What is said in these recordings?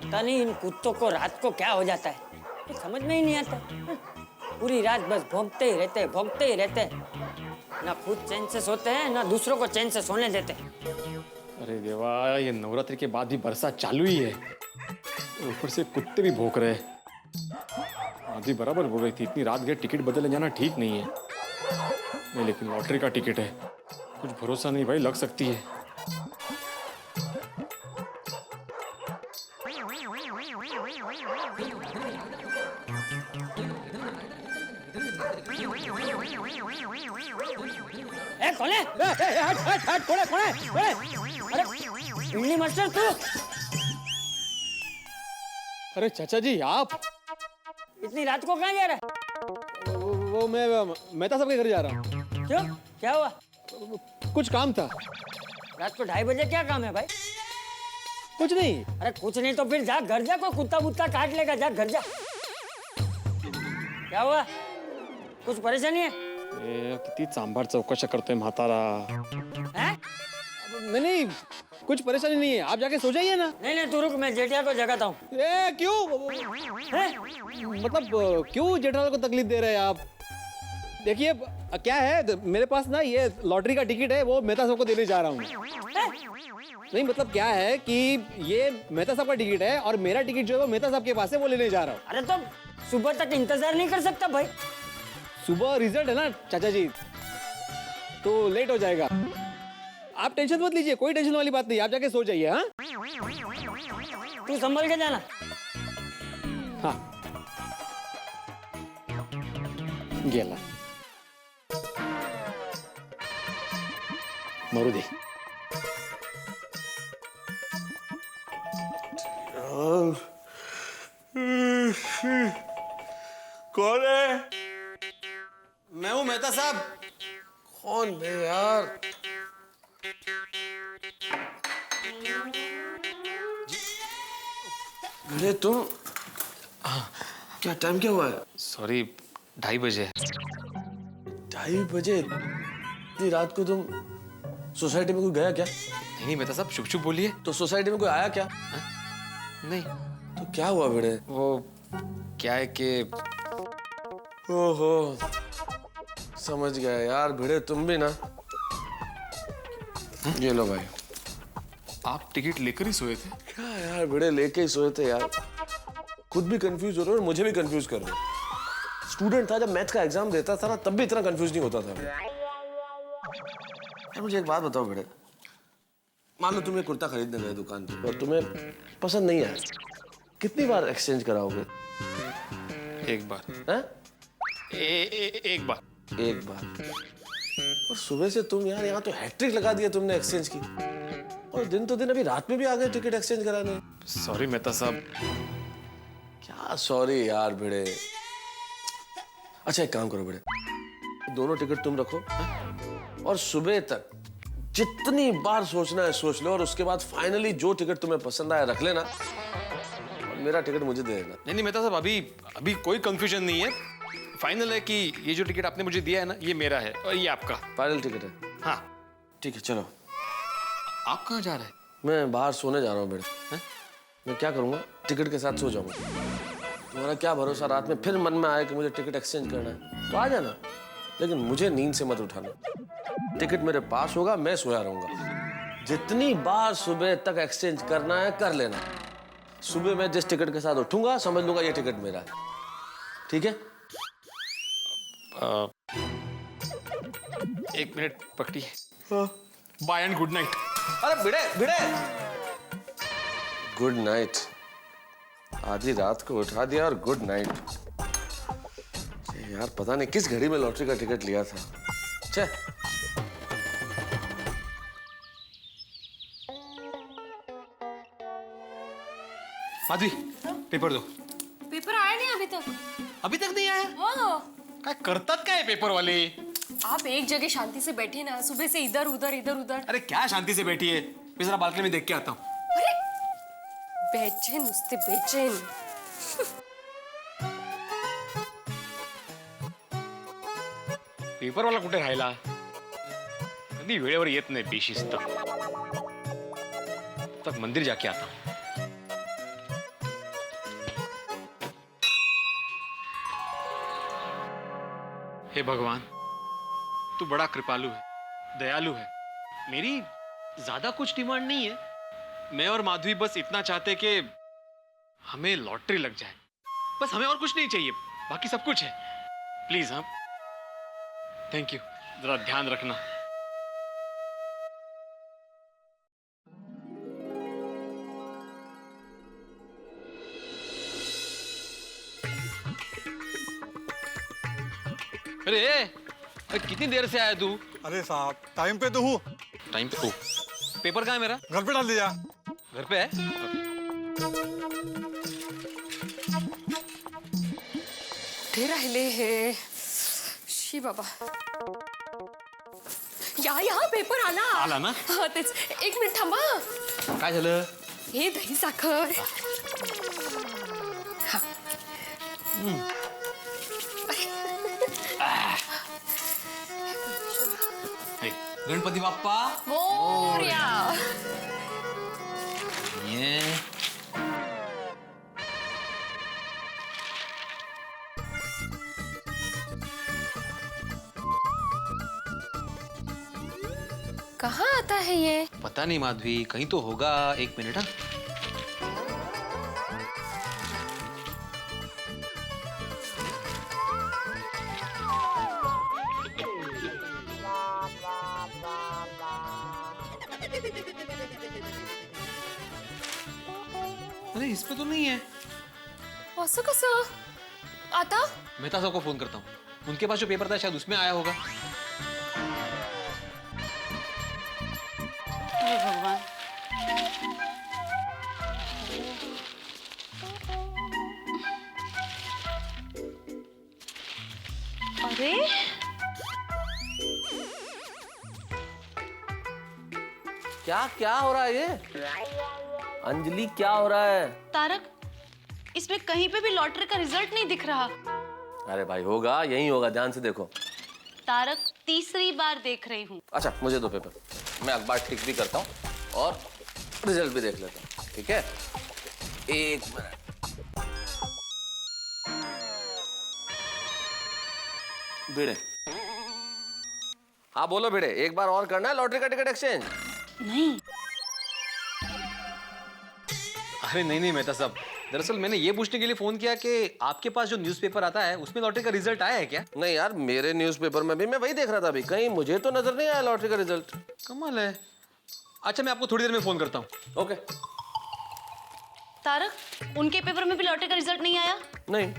पता नहीं इन कुत्तों को रात को क्या हो जाता है, कुछ समझ में ही नहीं आता। पूरी रात बस भौंकते ही रहते हैं। ना खुद चैन से सोते हैं, ना दूसरों को चैन से सोने देते हैं। अरे देवा, ये नवरात्रि के बाद भी बरसात चालू ही है, ऊपर से कुत्ते भी भौंक रहे हैं। आदि बराबर बोल रही थी, इतनी रात गए टिकट बदले जाना ठीक नहीं है। नहीं, लेकिन लॉटरी का टिकट है, कुछ भरोसा नहीं भाई, लग सकती है। ए कौन है? हट कौन है? अरे इमली मास्टर तू? अरे चाचा जी आप? इतनी रात को कहाँ जा रहा है? वो मैं मेहता साहब के घर जा रहा हूँ। क्यों, क्या हुआ? कुछ काम था। रात को 2:30 बजे क्या काम है भाई? कुछ नहीं। अरे कुछ नहीं तो फिर जा, घर जा, कोई कुत्ता बुत्ता काट लेगा, जा घर जा। क्या हुआ, कुछ परेशानी है? किती सांबार चौकशा करतोय म्हातारा। हैं? नहीं, कुछ परेशानी नहीं है, आप जाके सो जाइए ना। नहीं तू रुक, मैं जेठिया को जगाता हूँ। क्यों? मतलब क्यों जेठालाल को तकलीफ दे रहे हैं आप? देखिए क्या है, मेरे पास ना ये लॉटरी का टिकट है, वो मेहता साहब को देने जा रहा हूँ। नहीं मतलब क्या है कि ये मेहता साहब का टिकट है और मेरा टिकट जो है वो मेहता साहब के पास है, वो लेने जा रहा हूँ। अरे तो सुबह तक इंतजार नहीं कर सकता भाई? सुबह रिजल्ट है ना चाचा जी, तो लेट हो जाएगा। आप टेंशन मत लीजिए, कोई टेंशन वाली बात नहीं, आप जाके सो जाइए। हाँ, तू संभल के जाना। हाँ, गेला मरू दे। कौन है? मैं हूँ मेहता साहब। कौन है यार? अरे तुम, क्या टाइम क्या हुआ है? सॉरी, 2:30 बजे। 2:30 बजे? इतनी रात को तुम सोसाइटी में कोई गया क्या? नहीं मेहता साहब, चुप चुप बोलिए। तो सोसाइटी में कोई आया क्या? नहीं, तो क्या हुआ बेटे? वो क्या है कि ओहो, समझ गया यार भिड़े, तुम भी ना। ये लो भाई। आप टिकट लेकर ही सोए थे? क्या यार भिड़े, लेके ही सोए थे यार। खुद भी कंफ्यूज हो रहे हो और मुझे भी कंफ्यूज कर रहे हो। स्टूडेंट था, जब मैथ्स का एग्जाम देता था ना, तब भी इतना कंफ्यूज नहीं होता था। यार मुझे एक बात बताओ भिड़े, मान लो तुम ये कुर्ता खरीदने गए दुकान पे और तुम्हें पसंद नहीं आया, कितनी बार एक्सचेंज कराओगे? एक बार। हैं? एक बार। एक बार? और सुबह से तुम यार यहाँ तो हैट्रिक लगा दिया तुमने एक्सचेंज की, और दिन तो दिन अभी रात में भी आ गए टिकट एक्सचेंज कराने। सॉरी मेहता साहब। क्या सॉरी यार भिड़े। अच्छा एक काम करो भिड़े, दोनों टिकट तुम रखो और सुबह तक जितनी बार सोचना है सोच लो, और उसके बाद फाइनली जो टिकट तुम्हें पसंद आया रख लेना और मेरा टिकट मुझे दे देना। नहीं मेहता साहब, अभी कोई कंफ्यूजन नहीं है। फाइनल है कि ये जो टिकट आपने मुझे दिया है ना, ये मेरा है और ये आपका। फाइनल टिकट है? हाँ। ठीक है चलो। आप कहाँ जा रहे हैं? मैं बाहर सोने जा रहा हूँ भिड़े। मैं क्या करूँगा, टिकट के साथ सो जाऊँगा। तुम्हारा क्या भरोसा, रात में फिर मन में आया कि मुझे टिकट एक्सचेंज करना है तो आ जाना, लेकिन मुझे नींद से मत उठाना। टिकट मेरे पास होगा, मैं सोया रहूंगा। जितनी बार सुबह तक एक्सचेंज करना है कर लेना। सुबह मैं जिस टिकट के साथ उठूंगा समझ लूंगा ये टिकट मेरा है। ठीक है? 1 मिनट पकड़िए। Bye and good night. अरे भिड़े भिड़े, गुड नाइट। आधी रात को उठा दिया और गुड नाइट। यार पता नहीं किस घड़ी में लॉटरी का टिकट लिया था। छे। माधवी, पेपर दो। पेपर आया नहीं अभी तक? अभी तक नहीं आया? क्या करतात काय पेपर वाले? आप एक जगह शांति से बैठे ना, सुबह से इधर उधर इधर उधर। अरे क्या शांति से बैठी है, मैं जरा बालकनी में देख के आता हूँ। अरे बेचैन, उससे बेचैन। पेपर वाला कुठे राहिला? कधी वेळेवर येत नाही बेशिस्त। तक मंदिर जाके आता हूँ। हे भगवान, तू बड़ा कृपालु है, दयालु है। मेरी ज्यादा कुछ डिमांड नहीं है। मैं और माधवी बस इतना चाहते कि हमें लॉटरी लग जाए। बस हमें और कुछ नहीं चाहिए, बाकी सब कुछ है। प्लीज हाँ, थैंक यू। जरा ध्यान रखना। अरे कितनी देर से आया तू? अरे साहब टाइम पे तो हूँ। टाइम पे? ओ, पेपर कहाँ है मेरा? घर पे डाल दिया। घर पे है? ते राहिले हे शी बाबा या पेपर आला. आला ना? हा तेच. एक मिनिट थांबा. काय झालं? हे दही साखर. हा. हे, गणपती बाप्पा मोरया. ये कहाँ आता है ये? पता नहीं माधवी, कहीं तो होगा। एक मिनट। हाँ, अरे इस पे तो नहीं है। असं कसं? आता? मेहता साहब को फोन करता हूँ, उनके पास जो पेपर था शायद उसमें आया होगा। हे भगवान, अरे क्या क्या हो रहा है ये? अंजलि क्या हो रहा है? तारक, इसमें कहीं पे भी लॉटरी का रिजल्ट नहीं दिख रहा। अरे भाई होगा, यही होगा, ध्यान से देखो। तारक, तीसरी बार देख रही हूँ। अच्छा मुझे दो पेपर, मैं अखबार ठीक भी करता हूँ और रिजल्ट भी देख लेता हूँ, ठीक है? एक मिनट। भिड़े, हाँ बोलो भिड़े, एक बार और करना है लॉटरी का टिकट एक्सचेंज? नहीं, अरे नहीं मेहता साहब, दरअसल मैंने ये पूछने के लिए फोन किया कि आपके पास जो न्यूज़पेपर आता है उसमें लॉटरी का रिजल्ट आया है क्या? नहीं यार, मेरे न्यूज़पेपर में भी मैं वही देख रहा था अभी, कहीं मुझे तो नजर नहीं आया लॉटरी का रिजल्ट। कमाल है। अच्छा मैं आपको थोड़ी देर में फोन करता हूँ। ओके। तारक, उनके पेपर में भी लॉटरी का रिजल्ट नहीं आया? नहीं।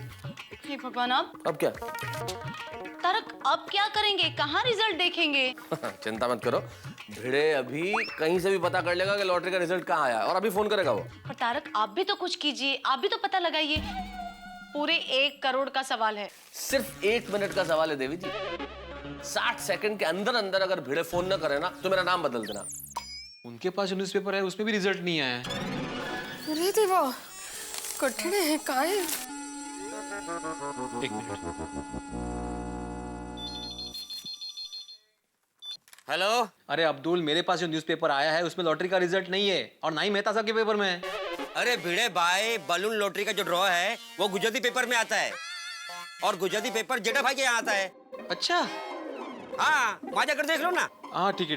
हे भगवान, अब क्या? तारक, अब क्या करेंगे? कहाँ रिजल्ट देखेंगे? चिंता मत करो, भिड़े अभी कहीं से भी पता कर लेगा कि लॉटरी का रिजल्ट कहाँ आया है और अभी फोन करेगा वो। पर तारक, आप भी तो कुछ कीजिए, आप भी तो पता लगाइए। पूरे 1 करोड़ का सवाल है। सिर्फ 1 मिनट का सवाल है देवी जी। 60 सेकंड के अंदर अंदर अगर भिड़े फोन न करे ना तो मेरा नाम बदल देना। उनके पास जो न्यूज़पेपर है उसमें भी रिजल्ट नहीं आया है। अरे देवा, कठीण आहे काय? एक मिनट। हेलो। अरे अब्दुल, मेरे पास जो न्यूज़पेपर आया है उसमें लॉटरी का रिजल्ट नहीं है और ना ही मेहता साहब के पेपर में है। अरे भिड़े भाई, बलून लॉटरी का जो ड्रॉ है वो गुजराती पेपर में आता है और गुजराती पेपर जेठा भाई के यहाँ आता है। अच्छा, हाँ, माझ्याकडे देख लो ना। हाँ ठीक है।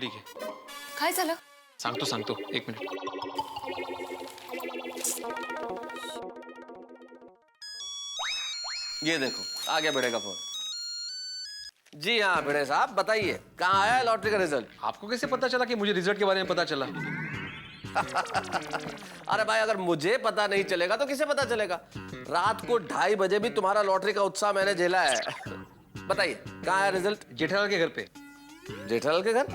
काय झालं? सांगतो, एक मिनट। ये देखो आ गया भिड़े का फोन। जी हाँ भिड़े साहब, बताइए कहाँ आया है लॉटरी का रिजल्ट? आपको कैसे पता चला कि मुझे रिजल्ट के बारे में पता चला? अरे भाई, अगर मुझे पता नहीं चलेगा तो किसे पता चलेगा? रात को 2:30 बजे भी तुम्हारा लॉटरी का उत्साह मैंने झेला है। बताइए कहाँ आया रिजल्ट? जेठालाल के घर पे। जेठालाल के घर?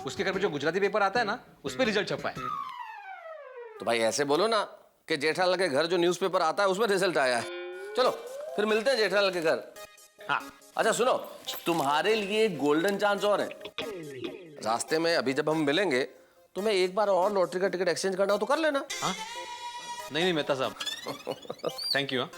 उसके घर पे जो गुजराती पेपर आता है ना, उस पे रिजल्ट छपा है। तो भाई ऐसे बोलो ना कि जेठालाल के घर जो न्यूज़पेपर आता है उसमें रिजल्ट आया है। चलो फिर मिलते हैं जेठालाल के घर। हाँ। अच्छा सुनो, तुम्हारे लिए एक गोल्डन चांस और है। रास्ते में अभी जब हम मिलेंगे तुम्हें एक बार और लॉटरी का टिकट एक्सचेंज करना हो तो कर लेना। हाँ? नहीं मेहता साहब, थैंक यू। हाँ